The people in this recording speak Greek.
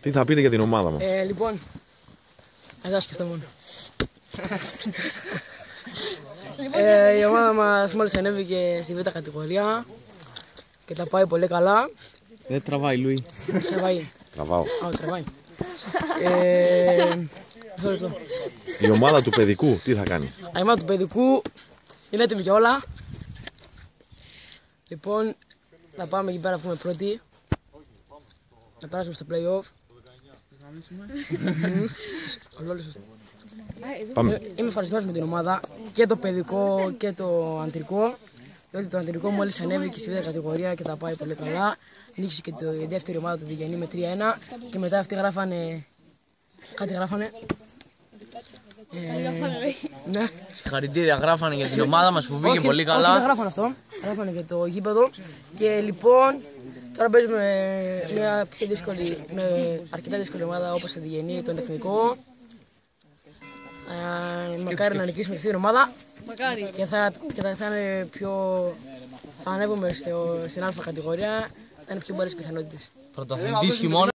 Τι θα πείτε για την ομάδα μας? Λοιπόν, εδώ σκεφτόμουν. Η ομάδα μας μόλις ανέβηκε στη β' κατηγορία και τα πάει πολύ καλά. Δεν τραβάει, Λουί. Τραβάει. Τραβάω. Τραβάει. Η ομάδα του παιδικού τι θα κάνει? Η ομάδα του παιδικού είναι έτοιμη για όλα. Λοιπόν, θα πάμε εκεί πέρα να βγούμε πρώτοι. Να περάσουμε στο play-off. Είμαι ευχαριστημένος με την ομάδα, και το παιδικό και το αντρικό. Διότι το αντρικό μόλις ανέβηκε στη β' κατηγορία και τα πάει πολύ καλά. Νίκησε και τη δεύτερη ομάδα του Διγενή με 3-1 και μετά αυτοί γράφανε. Κάτι γράφανε. Ναι. Συγχαρητήρια γράφανε για την ομάδα μας που πήγε πολύ καλά. Όχι, δεν γράφανε αυτό. Γράφανε για το γήπεδο. Και λοιπόν, τώρα παίζουμε μια πιο δύσκολη, αρκετά δύσκολη ομάδα όπως η Διγενή, τον Εθνικό. Μακάρι να νικήσουμε αυτή την ομάδα. Μακάρι. Και θα είναι πιο. Θα ανέβουμε στην Α κατηγορία. Θα είναι πιο πολλές πιθανότητες. Πρωταθλητής χειμώνα.